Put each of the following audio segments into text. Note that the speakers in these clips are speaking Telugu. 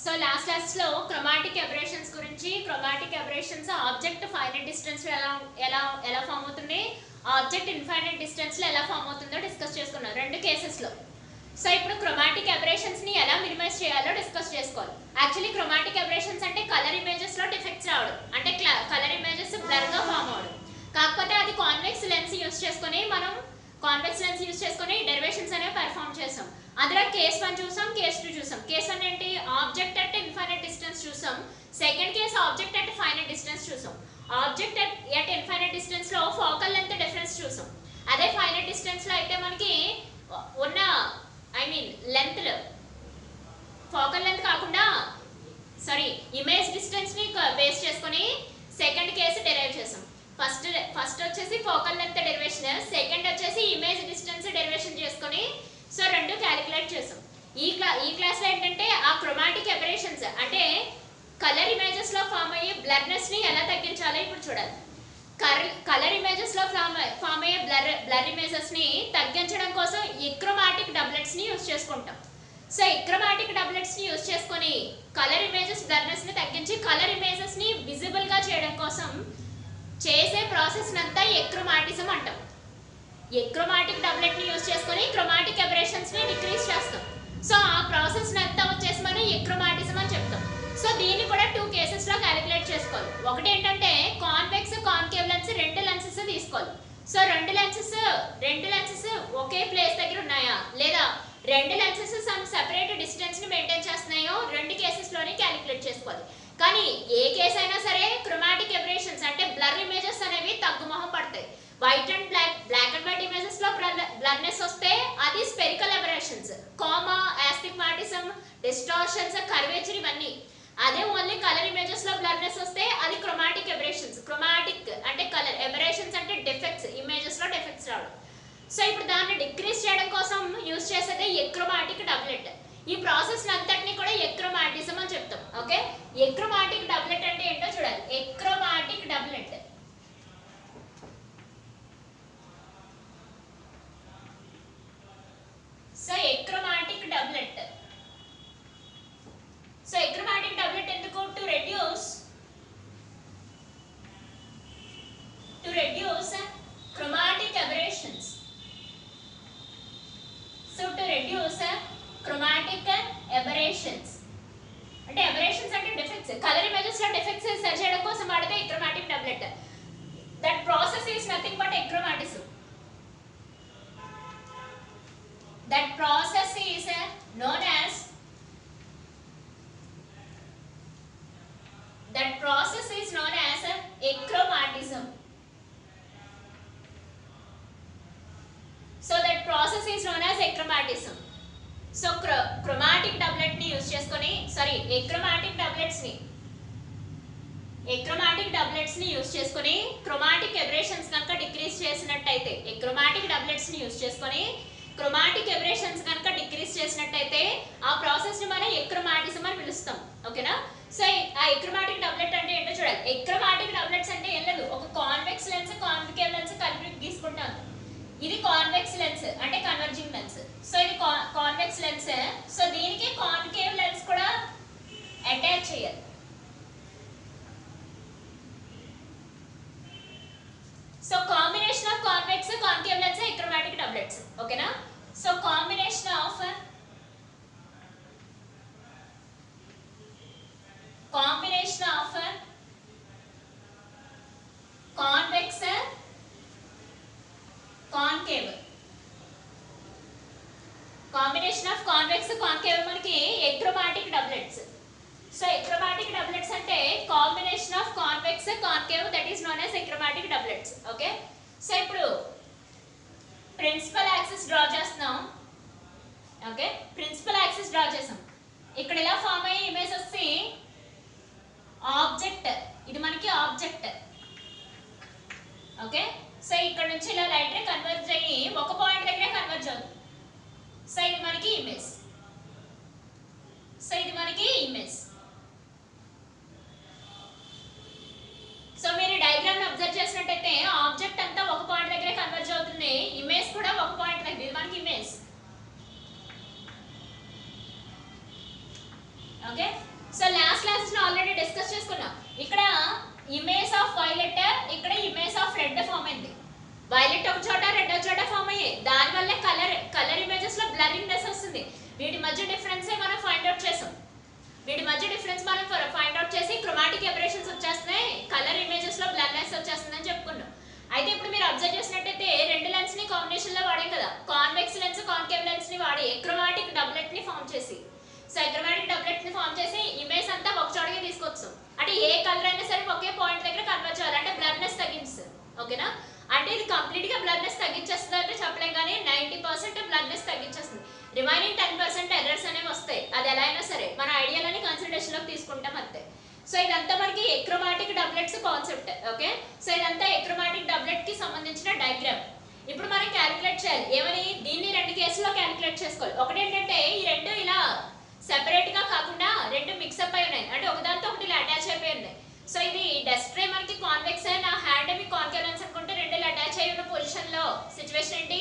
సో లాస్ట్ క్లాస్ లో క్రోమాటిక్ అబరేషన్స్ గురించి, chromatic aberrations object finite distance లో ఎలా ఎలా ఎలా ఫామ్ అవుతుంది, ఆబ్జెక్ట్ ఇన్ఫైనైట్ డిస్టెన్స్ లో ఎలా ఫామ్ అవుతుందో డిస్కస్ చేసుకున్నాం రెండు కేసెస్ లో. సో ఇప్పుడు క్రోమాటిక్ అబరేషన్స్ ని ఎలా మినిమైజ్ చేయాలో డిస్కస్ చేసుకోవాలి. యాక్చువల్లీ క్రోమాటిక్ అబరేషన్స్ అంటే కలర్ ఇమేజెస్ లో డిఫెక్ట్స్ రావడం, అంటే కలర్ ఇమేజెస్ బ్లర్ గా ఫామ్ అవడం. కాకపోతే అది కాన్వెక్స్ లెన్స్ యూస్ చేసుకొని మనం డెరివేషన్స్ అనేవి పెర్ఫామ్ చేసాం. అందులో కేస్ 1 చూసాం, కేస్ 2 చూసాం. కేస్ 1 ఏంటి, ఆబ్జెక్ట్ అట్ ఇన్ఫైనైట్ డిస్టెన్స్ చూసాం. Second case object at finite distance చూసాం. ఆబ్జెక్ట్ అట్ ఇన్ఫైనైట్ డిస్టెన్స్ లో ఫోకల్ లెంత్ డిఫరెన్స్ చూసాం. అదే ఫైనైట్ డిస్టెన్స్ లో అయితే మనకి ఉన్న లెంత్ ఫోకల్ లెంత్ కాకుండా ఇమేజ్ డిస్టెన్స్ ని బేస్ చేసుకొని సెకండ్ కేసు డెరైవ్ చేసాం. ఫస్ట్ వచ్చేసి ఫోకల్ లెంత్ డెరివేషన్, సెకండ్ వచ్చేసి ఇమేజ్ డిస్టెన్స్ డెరివేషన్ చేసుకొని సో రెండు క్యాలిక్యులేట్ చేసాం. ఈ క్లాస్ లో ఏంటంటే ఆ క్రోమాటిక్ అబరేషన్స్ అంటే కలర్ ఇమేజెస్ లో ఫామ్ అయ్యే బ్లర్నెస్ ని ఎలా తగ్గించాలో ఇప్పుడు చూడాలి. కలర్ ఇమేజెస్ లో ఫామ్ అయ్యే బ్లర్ ఇమేజెస్ ని తగ్గించడం కోసం ఎక్రోమాటిక్ డబ్లెట్స్ ని యూస్ చేసుకుంటాం. సో ఎక్రోమాటిక్ డబ్లెట్స్ ని యూస్ చేసుకొని కలర్ ఇమేజెస్ బ్లర్నెస్ ని తగ్గించి కలర్ ఇమేజెస్ ని విజిబుల్ గా చేయడం కోసం చేసే ప్రాసెస్ నంతా ఎక్రోమాటిజం అంటాం. ఎక్రోమాటిక్ డబ్లెట్ ని యూస్ చేసుకొని క్రోమాటిక్ అబరేషన్స్ ని డిక్రీజ్ చేస్తాం. సో ఆ ప్రాసెస్ నంతా వచ్చేసి మనం ఎక్రోమాటిజం అని చెప్తాం. సో దీన్ని కూడా 2 కేసెస్ లో క్యాలిక్యులేట్ చేసుకోవాలి. ఒకటి ఏంటంటే కాన్వెక్స్ కాన్కేవ్ లెన్స్, రెండు లెన్సెస్ తీసుకోవాలి. సో రెండు లెన్సెస్ ఒకే ప్లేస్ దగ్గర ఉన్నాయా లేదా రెండు లెన్సెస్ సమ్ సెపరేట్ డిస్టెన్స్ ని మెయింటైన్ చేస్తున్నాయో రెండు కేసెస్ లోనే క్యాలిక్యులేట్ చేసుకోవాలి. కానీ ఏ కేసు అయినా సరే క్రోమాటిక్ అబరేషన్స్ అంటే బ్లర్ ఇమేజెస్ అనేవి తగ్గుముఖం పడతాయి. White and black and white images లో బ్లర్నెస్ వస్తే అది spherical aberrations, coma, astigmatism, distortions, curvature ఇవన్నీ. అదే ఓన్లీ కలర్ ఇమేజెస్ లో బ్లర్నెస్ వస్తే అది క్రోమాటిక్ అబరేషన్స్. క్రోమాటిక్ అంటే కలర్, అబరేషన్స్ అంటే డిఫెక్ట్స్, ఇమేజెస్ లో డిఫెక్ట్స్ రావడం. సో ఇప్పుడు దాన్ని డిక్రీజ్ చేయడం కోసం యూజ్ చేసేది ఎక్రోమాటిక్ డబ్లెట్. ఈ ప్రాసెస్ అంతటిని కూడా ఎక్రోమాటిజం అని చెప్తాం. ఓకే, ఎక్రోమాటిక్ డబ్లెట్ అంటే ఏంటో చూడాలి. ఎక్రోమాటిక్ డబ్లెట్ ఎక్రోమాటిక్ డబ్లెట్ ఎందుకు, to reduce chromatic aberrations. So to reduce chromatic aberrations అంటే aberrations అంటే డిఫెక్ట్స్, కలర్ ఇమేజెస్ లో డిఫెక్ట్స్ సరి చేయడం కోసం వాడితే achromatic doublet. That process is nothing but achromatism. That process is known as achromatism. So that process is known as achromatism. So chromatic doublet ni use cheskoni achromatic doublets ni use cheskoni chromatic aberrations kanaka decrease chesinattaithe achromatic doublets ni use cheskoni chromatic aberrations కనుక డిక్రీజ్ చేసినట్టయితే ఆ ప్రాసెస్ ని మనం ఎక్రోమాటిజం అని పిలుస్తాం. ఓకేనా. సో ఆ ఎక్రోమాటిక్ డబ్లెట్ అంటే ఏంటో చూడాలి. ఎక్రోమాటిక్ డబ్లెట్స్ అంటే ఏం లేదు, ఒక కాన్వెక్స్ లెన్స్, కాన్కేవ్ లెన్స్ కలిపి గీసుకుంటాం. ఇది కాన్వెక్స్ లెన్స్ అంటే కన్వర్జింగ్ లెన్స్. సో ఇది కాన్వెక్స్ లెన్స్. సో దీనికి కాన్కేవ్ లెన్స్ కూడా అటాచ్ చేయాలి. So combination of convex concave lens achromatic doublets. ఓకేనా. So combination of convex concave, మనకి achromatic doublets. So achromatic doublets అంటే combination of convex concave, that is known as achromatic doublets. Okay. So ఇప్పుడు ప్రిన్సిపల్ యాక్సిస్ డ్రా చేస్తున్నాం. ఓకే, ప్రిన్సిపల్ యాక్సిస్ డ్రా చేసాం. ఇక్కడ ఇలా ఫామ్ అయ్యే ఇమేజ్ వచ్చి ఆబ్జెక్ట్, ఇది మనకి ఆబ్జెక్ట్. ఓకే. సో ఇక్కడ నుంచి ఇలా లైట్ రే కన్వర్జ్ అయ్యి ఒక పాయింట్ దగ్గర కన్వర్జ్ అవుతుంది. సో ఇది మనకి ఇమేజ్. సో మీరు డయాగ్రామ్ ని అబ్జర్వ్ చేసినట్టయితే ఆబ్జెక్ట్ అంతా ఒక పాయింట్ దగ్గర కన్వర్జ్ అవుతుంది, ఇమేజ్ కూడా ఒక పాయింట్ దగ్గర. ఇది మనకి image. Okay. So last classes లో ఆల్రెడీ డిస్కస్ చేసుకున్నాం. ఇక్కడ ఇమేజ్ ఆఫ్ వైలెట్, ఇక్కడ ఇమేజ్ ఆఫ్ రెడ్ ఫామ్ అయింది. వైలెట్ ఒక చోట రెడ్ ఒక చోట ఫామ్ అయ్యాయి. దానివల్ల కలర్ ఇమేజెస్ లో బ్లరింగ్నెస్ వస్తుంది. వీటి మధ్య డిఫరెన్స్ మనం ఫైండ్ అవుట్ చేసాం. వీటి మధ్య డిఫరెన్స్ మనం ఫైండ్ అవుట్ చేసి క్రోమాటిక్ ఎబరేషన్స్ వచ్చేస్తున్నాయి, కలర్ ఇమేజెస్ లో బ్లర్నెస్ వచ్చేస్తుందని చెప్పుకున్నాం. అయితే ఇప్పుడు మీరు అబ్జర్వ్ చేసినట్టయితే రెండు లెన్స్ ని కాంబినేషన్ లో వాడాం కదా, కాన్వెక్స్ లెన్స్ కాన్కేవ్ లెన్స్ ని వాడి ఎక్రోమాటిక్ డబ్లెట్ ని ఫామ్ చేసి, సో ఎక్రోమాటిక్ డబ్లెట్ ని ఫామ్ చేసి ఇమేజ్ అంతా ఒక చోటకి తీసుకొచ్చాం. అంటే ఏ కలర్ అయినా సరే ఒకే పాయింట్ దగ్గర కన్వర్ట్ చేయాలి, అంటే బ్లర్నెస్ తగ్గిస్తుంది. ఓకేనా? అంటే ఇది కంప్లీట్ గా బ్లర్నెస్ తగ్గించేస్తుంది అంటే చెప్పలేం, కానీ 90% బ్లర్నెస్ తగ్గించేస్తుంది. రిమైనింగ్ 10% ఎర్రర్స్ అనేవి వస్తాయి. అది ఎలా అయినా సరే మన ఐడియాలని కన్సిడరేషన్ లోకి తీసుకుంటాం అంతే. సో ఇదంతా మనకి achromatic doublets concept. Okay. So ఇదంతా ఎక్రోమాటిక్ డబ్లెట్ కి సంబంధించిన డయాగ్రామ్. ఇప్పుడు మనం క్యాలిక్యులేట్ చేయాలి. ఏమని? దీన్ని రెండు కేసుల్లో క్యాలిక్యులేట్ చేసుకోవాలి. ఒకటి ఏంటంటే ఈ రెండు ఇలా సెపరేట్ గా కాకుండా రెండు మిక్స్అప్ అయి ఉన్నాయి, అంటే ఒకదాంతో ఒకటి ఇలా అటాచ్ అయిపోయి ఉన్నాయి. సో ఇది డెస్క్ రే మనకి కాన్వెక్స్, నా హ్యాండ్ మీ కాన్కేవ్ లెన్స్ అనుకుంటే రెండు ఇలా అటాచ్ అయి ఉన్న పొజిషన్ లో సిచువేషన్ ఏంటి?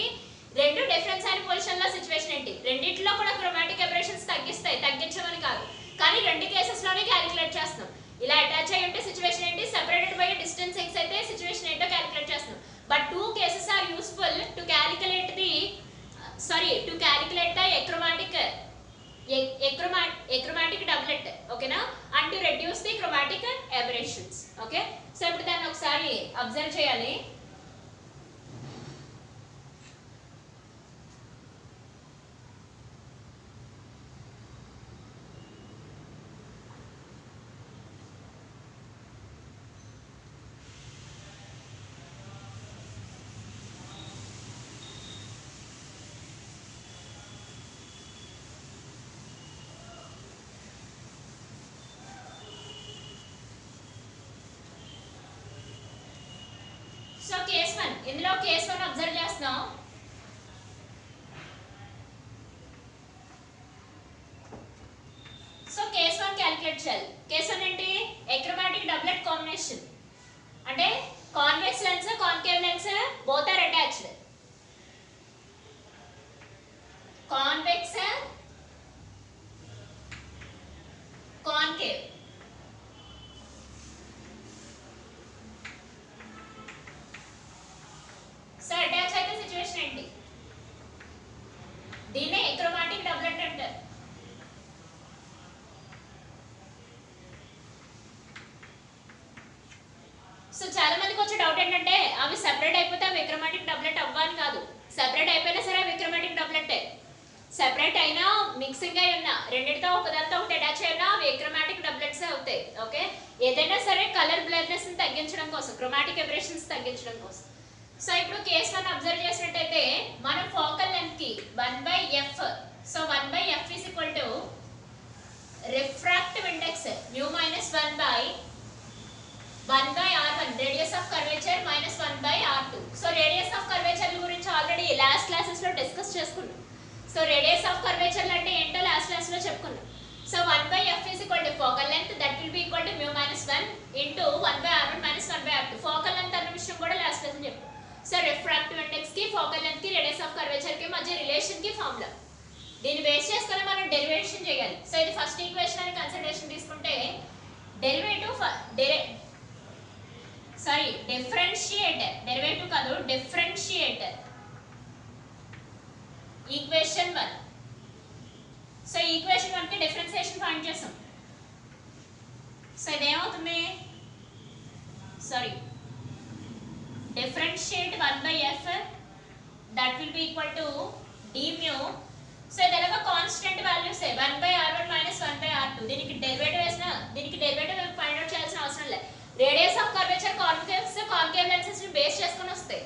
రెండు డిఫరెన్స్ అయిన పొజిషన్ లో సిచువేషన్ ఏంటి? రెండిట్లో కూడా క్రోమాటిక్ ఎబరేషన్స్ తగ్గించమని కాదు, కానీ రెండు కేసెస్ లోనే క్యాలిక్యులేట్ చేస్తున్నాం. ఇలా అటాచ్ అయి ఉంటే సిచువేషన్ ఏంటి? సెపరేటెడ్ బై డిస్టెన్స్ x అయితే సిచువేషన్ ఏంటో క్యాలిక్యులేట్ చేస్తున్నాం. But two cases are useful to calculate the achromatic doublet. ఓకేనా? And to reduce the chromatic aberrations. Okay. So ఇప్పుడు దాన్ని ఒకసారి అబ్జర్వ్ చేయాలి. సో కేస్ 1, ఇందులో కేస్ 1 అబ్జర్వ్ చేస్తున్నాం. సో కేస్ 1 క్యాలిక్యులేట్ చేయాలి. కేస్ 1 ఏంటి? ఎక్రోమాటిక్ డబ్లెట్ కాంబినేషన్, అంటే convex lens concave lens both are attached. Convex concave. So attach అయితే సిచువేషన్ ఏంటి? దీన్నే ఎక్రోమాటిక్ డబ్లెట్ అంటారు. సో చాలా మందికి వచ్చే డౌట్ ఏంటంటే అవి సెపరేట్ అయిపోతే అవి ఎక్రోమాటిక్ డబ్లెట్ అవ్వాలి కాదు. సెపరేట్ అయిపోయినా సరే అవి ఎక్రోమాటిక్ డబ్లెట్. సెపరేట్ అయినా మిక్సింగ్ అయి ఉన్నా రెండిటితో ఒకదాంతో ఒకటి అటాచ్ అయినా అవి ఎక్రోమాటిక్ డబ్లెట్స్ అవుతాయి. ఓకే. ఏదైనా సరే కలర్ బ్లర్నెస్ ని తగ్గించడం కోసం, క్రోమాటిక్ ఎబరేషన్స్ తగ్గించడం కోసం. సో ఇప్పుడు కేస్ 1 అబ్జర్వ్ చేసినట్టయితే మనం ఫోకల్ లెంత్ కి 1/f. So 1/f is equal to refractive index mu minus 1/r1, radius of curvature minus 1/r2. So radius of curvature గురించి ఆల్రెడీ లాస్ట్ క్లాసెస్ లో డిస్కస్ చేసుకున్నాం. సో రేడియస్ ఆఫ్ కర్వేచర్ అంటే ఏంటో లాస్ట్ క్లాస్ లో చెప్పుకున్నాం. So 1/f is equal to focal length, that will be equal to mu minus 1 into 1/r1 minus 1/r2. focal length అన్న విషయం కూడా లాస్ట్ క్లాస్ లో చెప్పాం. సో రిఫ్రాక్టివ్ ఇండెక్స్ కి ఫోకల్ లెంత్ కి రేడియస్ ఆఫ్ కర్వేచర్ కి మధ్య రిలేషన్ కి ఫార్ములా. దీన్ని బేస్ చేసుకొని మనం డెరివేషన్ చేయాలి. సో ఇది ఫస్ట్ ఈక్వేషన్ అని కన్సిడరేషన్ తీసుకుంటే డెరివేటివ్ కాదు, డిఫరెన్షియేట్ ఈక్వేషన్ 1. సో ఈక్వేషన్ 1 కి డిఫరెన్షియేషన్ ఫైండ్ చేసాం. సో ఇదేమవుతుంది? differentiate 1/f, that will be equal to d mu. So ఇది ఎలాగో constant values 1/r1 minus 1/r2. దీనికి డెరివేటివ్ వేసినా దీనికి డెరివేటివ్ ఫైండ్ అవుట్ చేయాల్సిన అవసరం లేదు. Radius of curvature concave lenses ని బేస్ చేసుకొని వస్తాయి.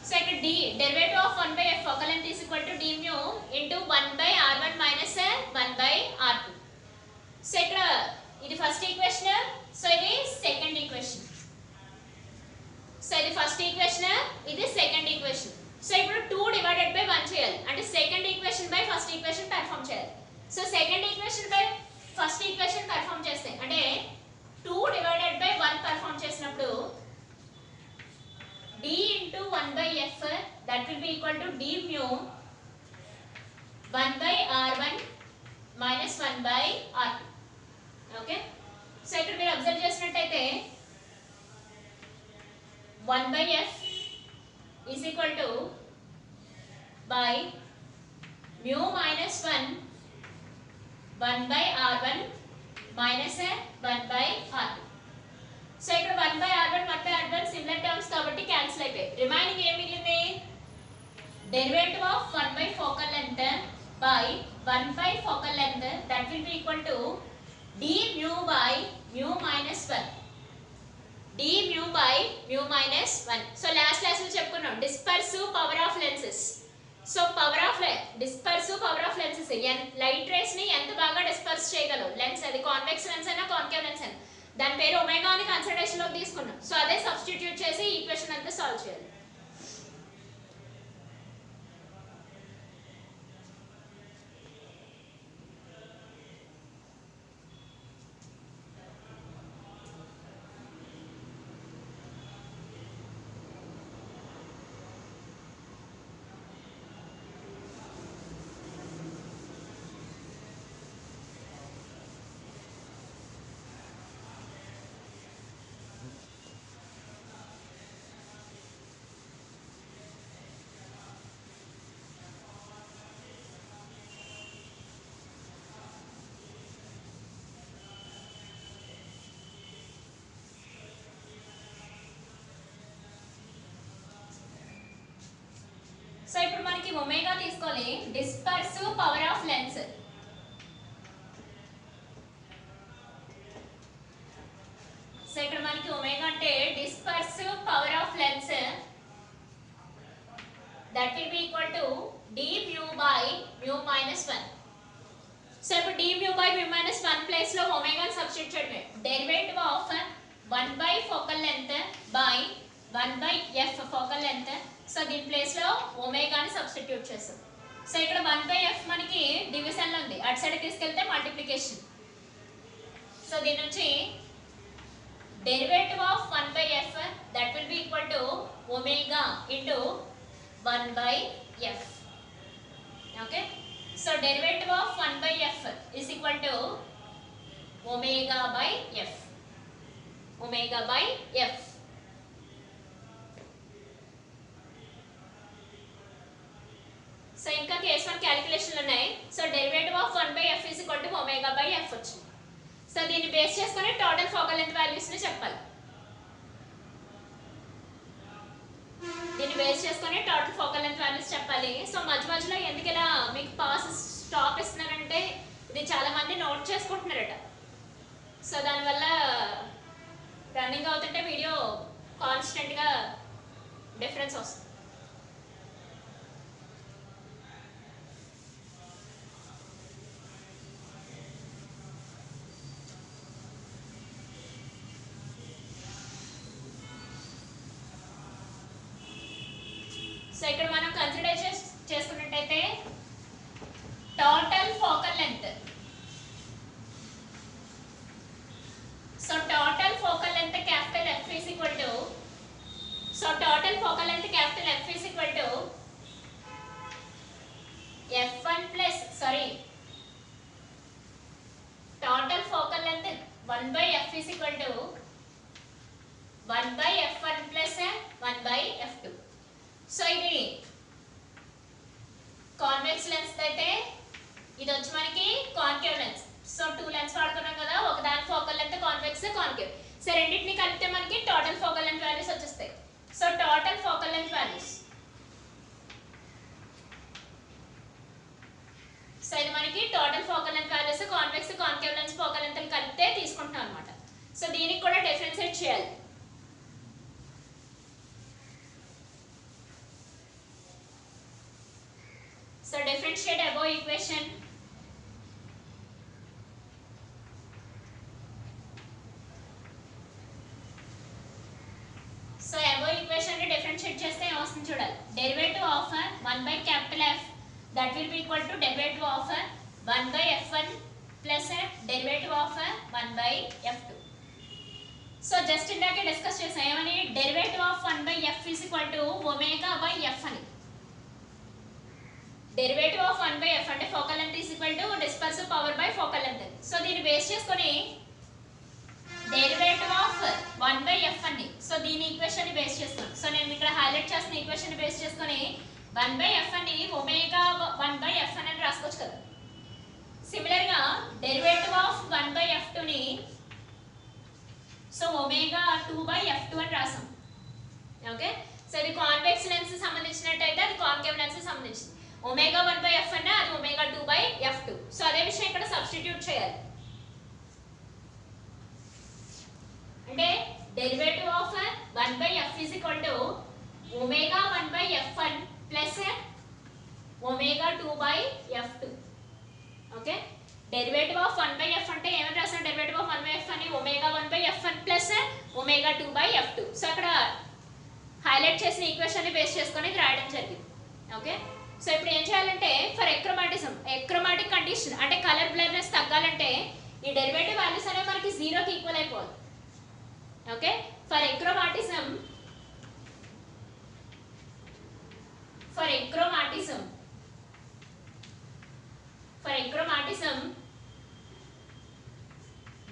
సో ఇక్కడ d derivative of 1/f focal length is equal to d mu into 1/r1 minus 1/r2. So ఇక్కడ ఇది ఫస్ట్ ఈక్వేషన్, సో ఇది సెకండ్ ఈక్వేషన్. సో ఇది ఫస్ట్ ఈక్వేషన్, ఇది సెకండ్ ఈక్వేషన్. సో ఇప్పుడు 2 డివైడెడ్ బై 1 చేయాలి, అంటే second equation by first equation perform చేయాలి. So second equation by first equation perform చేస్తే అంటే 2 డివైడెడ్ బై 1 పెర్ఫార్మ్ చేసినప్పుడు d into 1/f, that will be equal to d mu 1/r1 minus 1/r2. Consider చేసినట్టయితే 1/f is equal to by mu minus 1 by r1 minus 1 by r2. So ఇక్కడ 1 by r1 1 by r1 similar terms కాబట్టి క్యాన్సిల్ అయిపోయాయి. రిమైనింగ్ ఏం మిగిలింది? Derivative of 1 by focal length by 1 by focal length that will be equal to d mu by mu minus 1. d mu by mu minus 1. So last class లో చెప్పుకున్నాం dispersive power of lenses. So power of dispersive power of lenses light race ని ఎంత బాగా డిస్పర్స్ చేయగలవు లెన్స్, అది కాన్వెక్స్ లెన్స్ అయినా కాన్కేవ్ లెన్స్ అయినా, దాని పేరు ఒమేగా అని కన్సిడరేషన్ లోకి తీసుకున్నాం. సో అదే సబ్స్టిట్యూట్ చేసి ఈక్వేషన్ అంతా సాల్వ్ చేయాలి. సో ఇప్పుడు మనకి ఒమేగా తీసుకోవాలి, dispersive power of lens. So ఇక్కడ మనకి ఒమేగా అంటే dispersive power of lens that will be equal to d mu by mu minus 1. So ఇప్పుడు d mu by mu minus 1 place లో ఒమేగా సబ్స్టిట్యూట్ చేయడమే. Derivative of 1 by focal length by 1 by f focal length. So దీని ప్లేస్ లో ఒమేగాని సబ్స్టిట్యూట్ చేస్తాం. సో ఇక్కడ 1/f మనకి డివిజన్ లో ఉంది, అటు సైడ్ తీసుకెళ్తే మల్టిప్లికేషన్. సో దీని నుంచి derivative of 1/f that will be equal to omega into 1/f. Okay, so derivative of 1/f is equal to omega by F. Omega by F. So ఇంకా కేస్ 1 క్యాలిక్యులేషన్లు ఉన్నాయి. So derivative of 1/f is equal to omega by F వచ్చింది. సో దీన్ని బేస్ చేసుకొని టోటల్ ఫోకల్ లెంత్ వాల్యూస్ ని చెప్పాలి. దీన్ని బేస్ చేసుకొని టోటల్ ఫోకల్ లెంత్ వాల్యూస్ చెప్పాలి. సో మధ్యలో ఎందుకు ఇలా మీకు పాస్ స్టాప్ ఇస్తున్నారంటే ఇది చాలా మంది నోట్ చేసుకుంటున్నారట. సో దానివల్ల రన్నింగ్ అవుతుంటే వీడియో కాన్స్టెంట్గా డిఫరెన్స్ వస్తుంది. సో ఇక్కడ మనం కన్సిడర్ చేసుకున్నట్టయితే total focal length. So total focal length capital F is equal to, so total focal length capital F is equal to f1 plus total focal length 1/f is equal to 1/f1 plus 1/f2. So ఇది కాన్వెక్స్ లెన్స్ అయితే ఇది వచ్చి మనకి కాన్కేవ్ లెన్స్. సో 2 లెన్స్ వాడుకున్నాం కదా, ఒక దాని focal length convex concave. So రెండింటిని కలిపితే మనకి టోటల్ ఫోకల్ లెంత్ వాల్యూస్ వచ్చేస్తాయి. So total focal length values, so ఇది మనకి total focal length values convex concave lens focal length కలిపితే తీసుకుంటున్నాం అనమాట. సో దీనికి కూడా డిఫరెన్షియేట్ చేయాలి. So differentiate above equation. So above equation ని differentiate చేస్తే ఏమొస్తుంది చూడాలి. Derivative of 1 by capital F that will be equal to derivative of 1 by f1 plus derivative of 1 by f2. So just ఇందాకే డిస్కస్ చేసాం ఏమని, derivative of 1 by f is equal to omega by f అని. డెరివేటివ్ ఆఫ్ 1/f అంటే focal length is equal to dispersive power by focal length. So దీన్ని బేస్ చేసుకొని డెరివేటివ్ ఆఫ్ 1/f అని సో దీని ఈక్వేషన్ ని బేస్ చేసుకొని సో నేను ఇక్కడ హైలైట్ చేస్తున్న ఈక్వేషన్ ని బేస్ చేసుకొని 1/f అని ఒమేగా 1/f అని రాసుకోవచ్చు కదా. సిమిలర్ గా డెరివేటివ్ ఆఫ్ 1/f2 ని సో ఒమేగా 2/f2 అని రాసాం. ఓకే, సో ఇది కాన్వెక్స్ లెన్స్ సంబంధించినట్టయితే అది కాన్కేవ్ లెన్స్ సంబంధించింది. ఒమేగా 1/f అంటే అది ఒమేగా 2/f2. సో అదే విషయం ఇక్కడ సబ్స్టిట్యూట్ చేయాలి. అంటే derivative of 1/f is equal to omega 1/f1 plus omega 2/f2. Okay, derivative of 1/f అంటే ఏమని రాసాం? డెరివేటివ్ ఆఫ్ 1/f అని omega 1/f1 plus omega 2/f2. So అక్కడ హైలైట్ చేసిన ఈక్వేషన్ ని బేస్ చేసుకొని ఇది రాయడం జరిగింది. ఓకే, సో ఇప్పుడు ఏం చేయాలంటే ఫర్ ఎక్రోమాటిక్ కండిషన్ అంటే కలర్ బ్లర్నెస్ తగ్గాలంటే ఈ డెరివేటివ్ వాల్యూస్ అనేవి మనకి 0 కి ఈక్వల్ అయిపోవాలి. Okay, for achromatism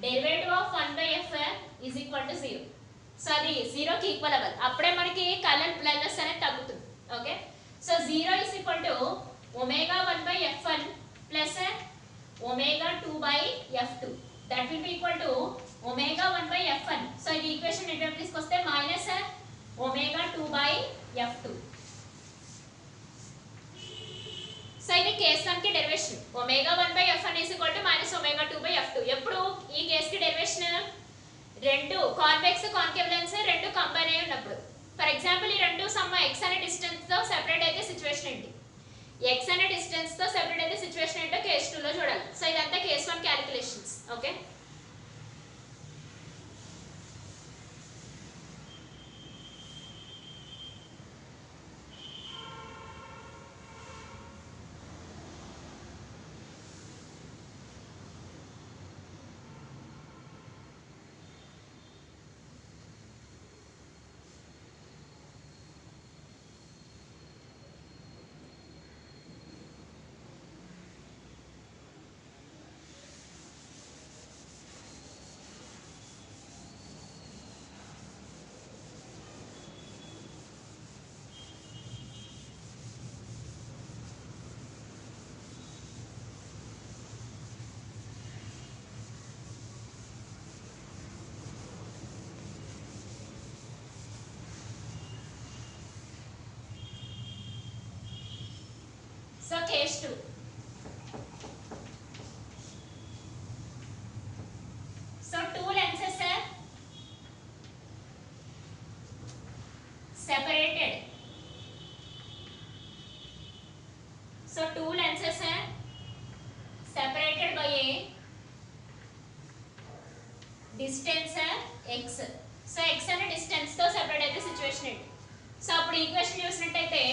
derivative of 1/f is equal to 0. So అది 0 కి ఈక్వల్ అవ్వాలి, అప్పుడే మనకి కలర్ బ్లర్నెస్ అనేది తగ్గుతుంది. Okay, so 0 is equal to omega 1/f1 plus omega 2/f2. that will be equal to omega 1/f1. So ఈ ఈక్వేషన్ ఇటువైపు తీసుకొస్తే మైనస్ ఒమేగా 2/f2. సో ఇది కేస్ 1 కి derivation omega 1/f1 is equal to minus omega 2/f2. ఎప్పుడు ఈ కేస్ కి డెరివేషన్ రెండు కాన్వెక్స్ కాన్కేవ్ లెన్స్ రెండు కంబైన్ అయి ఉన్నప్పుడు. ఫర్ ఎగ్జాంపుల్ ఈ రెండు సమ్ x అనే డిస్టెన్స్ తో సెపరేట్ అయితే సిచువేషన్ ఏంటి, x అనే డిస్టెన్స్ తో సెపరేట్ అయితే సిచువేషన్ ఏంటో కేస్ 2 లో చూడాలి. సో ఇదంతా case 1 calculations. Okay, so case 2 so two lenses are separated. So two lenses are separated by a distance x. So x అనే డిస్టెన్స్ తో సెపరేట్ అయితే సిచువేషన్ ఏంటి? సో అప్పుడు ఈక్వేషన్ చూసినట్టయితే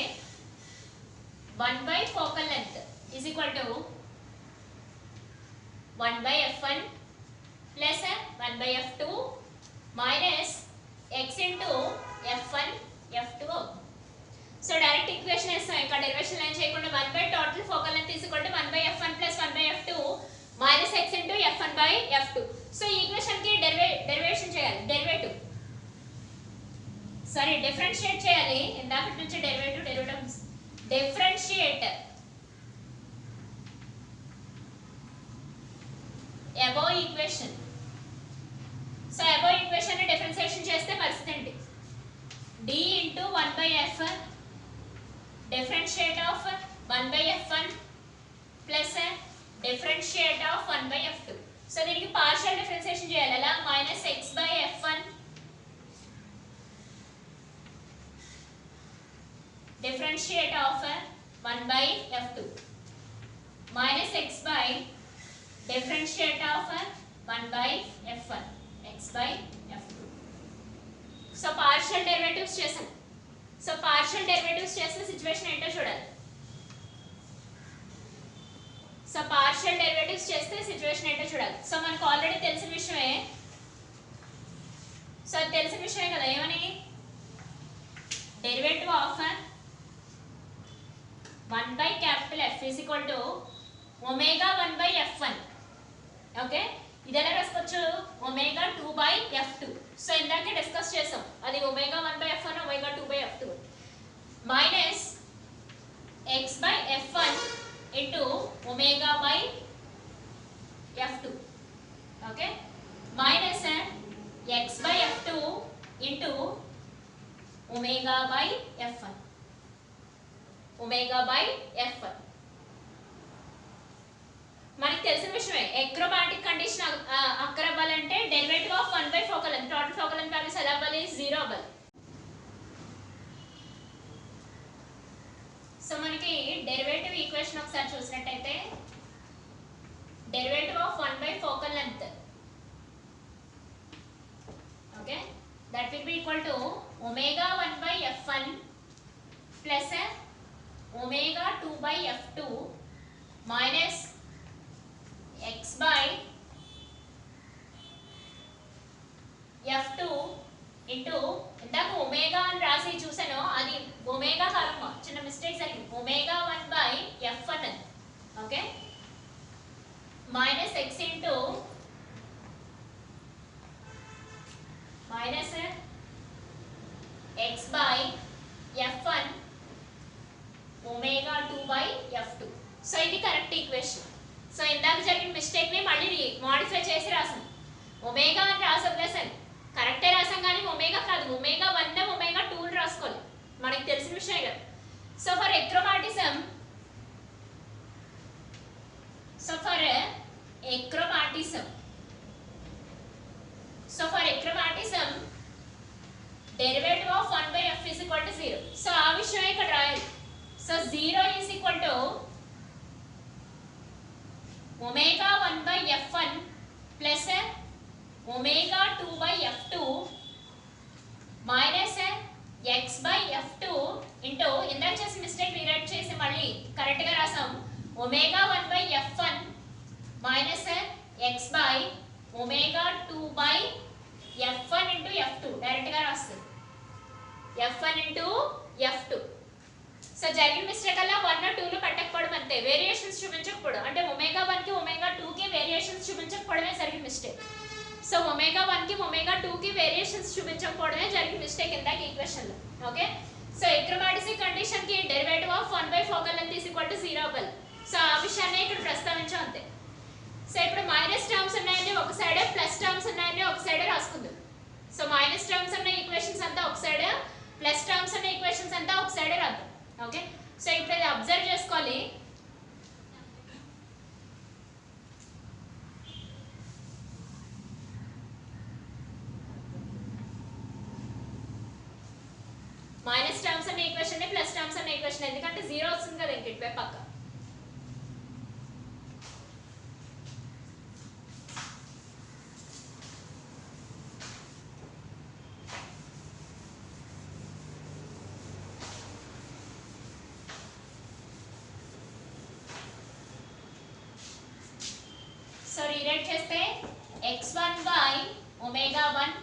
1 by focal length is equal to 1 by f1 plus 1 by f2 minus x into f1 f2. So direct equation వేస్తాం, ఇంకా డెరివేషన్ లైన్ చేయకుండా 1 by total focal length is equal to 1 by f1 plus 1 by f2 minus x into f1 by f2. So ఈ ఈక్వేషన్ కి డెరివేషన్ చేయాలి, డిఫరెన్షియేట్ చేయాలి. ఇందాక నుంచి derivative differentiate above equation. So above equation ని డిఫరెన్షియేషన్ చేస్తే పరిస్థితి ఏంటి? d into 1 by f differentiate of 1 by f1 plus differentiate of 1 by f2. So దీనికి పార్షియల్ డిఫరెన్షియేషన్ చేయాలి. ఎలా? minus x by f1 differentiate of 1 by f2 minus x by differentiate of 1 by f1 x by f2. So partial derivatives చేసాం. సో పార్షియల్ డెరివేటివ్స్ చేస్తే సిచువేషన్ ఏంటో చూడాలి. సో పార్షియల్ డెరివేటివ్స్ చేస్తే సిచువేషన్ ఏంటో చూడాలి. సో మనకు ఆల్రెడీ తెలిసిన విషయమే. సో తెలిసిన విషయమే కదా, ఏమని? Derivative of 1 by capital F is equal to omega 1 by f1. Okay, ఇది ఎలా రాసుకోవచ్చు? తీసుకోవచ్చు ఒమేగా 2/f2. సో ఇందాకే డిస్కస్ చేసాం అది omega 1/f1 omega 2/f2 minus x/f1 into ఒమేగా/f2 ఓకే మైనస్ x/f2 ఇంటూ ఒమేగా/f1 ఒమేగా/f1 మనకి తెలిసిన విషయమే ఎక్రోమాటిక్ కండిషన్ అక్కర్ అవ్వాలంటే derivative of 1 focal length total focal length values ఎలా అవ్వాలి 0 అవ్వాలి. సో మనకి డెరివేటివ్ ఈక్వేషన్ ఒకసారి చూసినట్టయితే derivative of 1 focal length okay that will be equal to omega 1/f1 plus omega 2/f2 minus x/f2 into ఇందాక ఒమేగా అని రాసి చూసాను అది ఒమేగా కాదమ్మా చిన్న మిస్టేక్ జరిగింది omega 1/f1 okay minus x into minus x/f1 omega 2/f2. So ఇది కరెక్ట్ ఈక్వేషన్. సో ఇందాక జరిగిన మిస్టేక్ ని మళ్ళీ మోడిఫై చేసి రాసాం ఒమేగా అని రాసాం లేసన్ కరెక్టే రాసాం కానీ ఒమేగా కాదు ఒమేగా 1 ఒమేగా 2 రాసుకోవాలి మనకి తెలిసిన విషయమే కదా. So for achromatism derivative of 1/f is equal to 0. So ఆ విషయం ఇక్కడ రాయాలి. So 0 is equal to omega 1/f1 plus omega 2/f2 minus x/f2 into ఇందాక చేసిన మిస్టేక్ రీరైట్ చేసి మళ్ళీ కరెక్ట్ గా రాసాం ఒమేగా 1/f1 మైనస్ x/ఒమేగా 2/f1 ఇంటూ f2 డైరెక్ట్ గా రాస్తుంది f1 ఇంటూ f2. సో జరిగిన మిస్టేక్ అలా 1 2 లో పెట్టకపోవడం అంతే వేరియేషన్స్ చూపించకపోవడం అంటే ఒమేగా 1 కి ఒమేగా 2 కి వేరియేషన్స్ చూపించకపోవడమే జరిగిన మిస్టేక్. సో ఒమేగా 1 కి ఒమేగా 2 కి వేరియేషన్స్ చూపించకపోవడమే జరిగిన మిస్టేక్ ఇందాక ఈక్వేషన్ లో ఓకే. సో ఎక్రోమాటిక్ కండిషన్ కి derivative of 1 focal length is equal to 0 అవ్వాలి. సో ఆ విషయాన్ని ఇక్కడ ప్రస్తావించాం అంతే. సో ఇప్పుడు మైనస్ టర్మ్స్ ఉన్నాయని ఒక సైడ్ ప్లస్ టర్మ్స్ ఉన్నాయని ఒక సైడ్ రాసుకుందాం. సో మైనస్ టర్మ్స్ ఉన్న ఈక్వేషన్స్ అంతా ఒక సైడ్ ప్లస్ టర్మ్స్ ఉన్న ఈక్వేషన్స్ అంతా ఒక సైడ్ రాద్దాం ఓకే. సో ఇప్పుడు ఇది అబ్జర్వ్ చేసుకోవాలి మైనస్ టర్మ్స్ అనే ఈక్వేషన్ ప్లస్ టర్మ్స్ అనే ఈక్వేషన్ ఎందుకంటే 0 వస్తుంది కదా ఇంక ఇటువైపు పక్క. సో రీరైట్ చేస్తే x1/ఒమేగా 1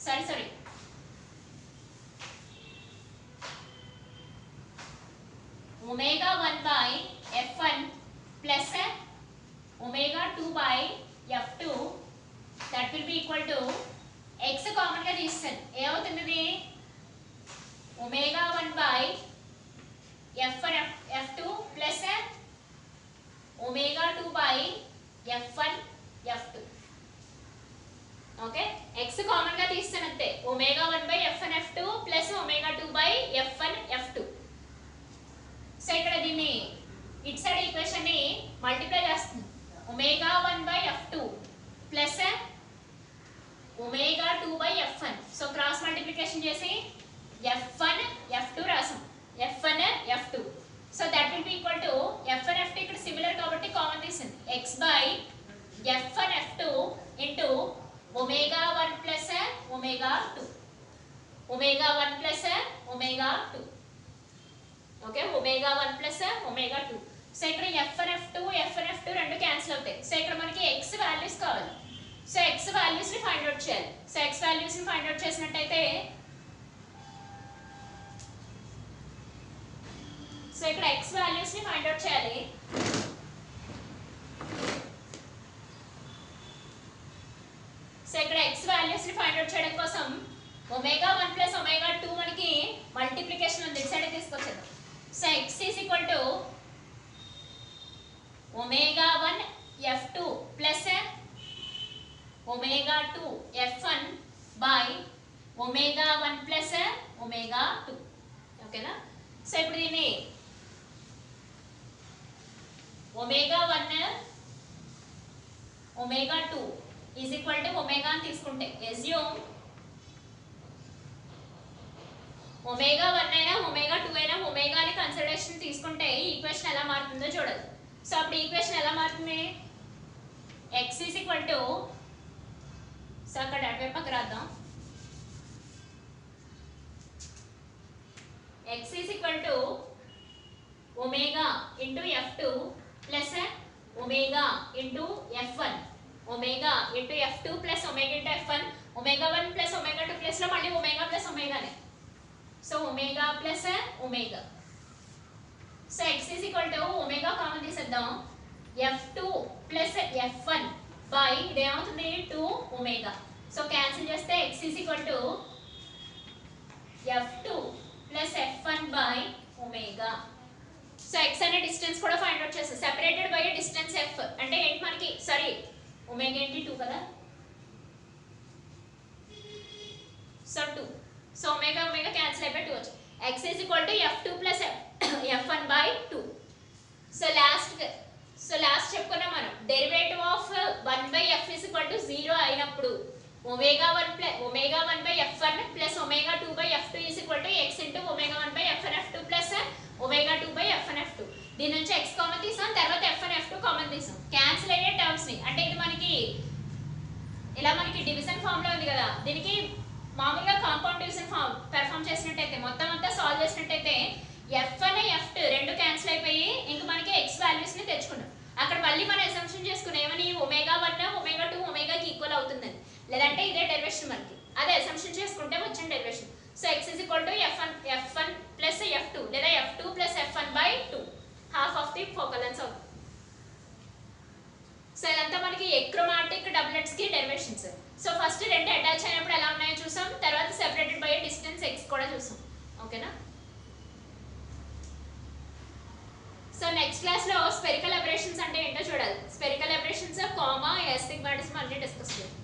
sorry omega 1/f1 plus omega 2/f2 that will be equal to x common గా తీస్తాను ఏమవుతుంది ఇది omega 1/f1/f2 plus omega 2/f1/f2 okay. x common గా తీస్తాను అంతే omega 1/f1/f2 plus omega 2/f1/f2. So ఇక్కడ దీన్ని ఇట్ సైడ్ ఈక్వేషన్ ని మల్టిప్లై చేస్తుంది omega 1/f2 plus omega 2/f1. So cross multiplication చేసి f1 f2 రాసాం f1 f2. So that will be equal to f1 f2 ఇక్కడ సిమిలర్ కాబట్టి కామన్ తీసింది x/f1 f2 into omega 1 plus omega 2 omega 1 plus omega 2 okay omega 1 plus omega 2. So ఇక్కడ f1 f2 రెండు క్యాన్సిల్ అవుతాయి. సో ఇక్కడ మనకి x వాల్యూస్ కావాలి. సో x వాల్యూస్ ని ఫైండ్ అవుట్ చేయాలి. సో x వాల్యూస్ ని ఫైండ్ అవుట్ చేసినట్టయితే సో ఇక్కడ x వాల్యూస్ ని ఫైండ్ అవుట్ చేయాలి. డిస్టెన్స్ ని ఫైండ్ అవుట్ చేయడం కోసం ఒమేగా 1 ప్లస్ ఒమేగా 2 మనకి మల్టిప్లికేషన్ ఉంది, ఇటు సైడ్ తీసుకొచ్చేద్దాం. So x is equal to omega 1 f2 plus omega 2 f1 by omega 1 plus omega 2. ఓకేనా? సో ఇప్పుడు దీన్ని omega 1 omega 2 is equal to omega అని తీసుకుంటే అస్యూమ్ ఒమేగా 1 అయినా ఒమేగా 2 అయినా ఒమేగాని కన్సిడరేషన్ తీసుకుంటే ఈ ఈక్వేషన్ ఎలా మారుతుందో చూడాలి. సో అప్పుడు ఈక్వేషన్ ఎలా మారుతుంది? x is equal to, so అక్కడ అటువైపుకి రాద్దాం. x is equal to omega into f2 plus omega into f1 omega into f2 plus omega into f1 omega 1 plus omega 2 plus లో మళ్ళీ ఒమేగా ప్లస్ ఒమేగానే. So omega plus omega. So x is equal to omega common తీసేద్దాం, f2 ప్లస్ f1 బై ఇదేమవుతుంది 2 ఒమేగా. సో క్యాన్సిల్ చేస్తే x is equal to f2 plus f1 by omega. So x అనే డిస్టెన్స్ కూడా ఫైండ్ అవుట్ చేస్తాం. సెపరేటెడ్ బై డిస్టెన్స్ f అంటే ఏంటి మనకి, సారీ ఒమేగా ఏంటి 2 కదా, so 2. So omega omega cancel అయిపోయి 2 వచ్చింది. x is equal to f2 plus f1 by 2. So last చెప్పుకున్నాం మనం derivative of 1 by f is equal to 0 అయినప్పుడు omega 1 by f1 plus omega 2 by f2 is equal to x into omega 1 by f1 f2 plus omega 2 by f1 f2. దీని నుంచి x కామన్ తీసాం, తర్వాత f1 f2 కామన్ తీసాం. క్యాన్సిల్ అయ్యే టర్మ్స్ ని, అంటే ఇది మనకి ఇలా మనకి డివిజన్ ఫామ్ లో ఉంది కదా, దీనికి మామూలుగా కాంపౌండ్ డివిజన్ ఫామ్ పెర్ఫామ్ చేసినట్టయితే మొత్తం అంతా సాల్వ్ చేసినట్టయితే f1 f2 రెండు క్యాన్సిల్ అయిపోయి ఇంక మనకి x వాల్యూస్ ని తెచ్చుకున్నాం. అక్కడ మళ్ళీ మనం అసంప్షన్ చేసుకున్నాం ఏమని, ఒమేగా 1 ఒమేగా 2 ఒమేగాకి ఈక్వల్ అవుతుందని, లేదంటే ఇదే డెరివేషన్ మనకి, అదే అసంప్షన్ చేసుకుంటే వచ్చిన derivation. So x is equal to f1 plus f2 లేదా f2 plus f1 by 2 half of the focal length అవుతుంది. సో ఇదంతా మనకి ఎక్రోమాటిక్ డబ్లెట్స్ కి డెరివేషన్స్. సో ఫస్ట్ రెండు అటాచ్ అయినప్పుడు ఎలా ఉన్నాయో చూసాం, తర్వాత సెపరేటెడ్ బై డిస్టెన్స్ x కూడా చూసాం. ఓకేనా? సో నెక్స్ట్ క్లాస్ లో స్పెరికల్ అబరేషన్స్ అంటే ఏంటో చూడాలి. స్పెరికల్ అబరేషన్స్, కామా, ఎస్టిగ్మాటిజం అన్ని డిస్కస్ చేయాలి.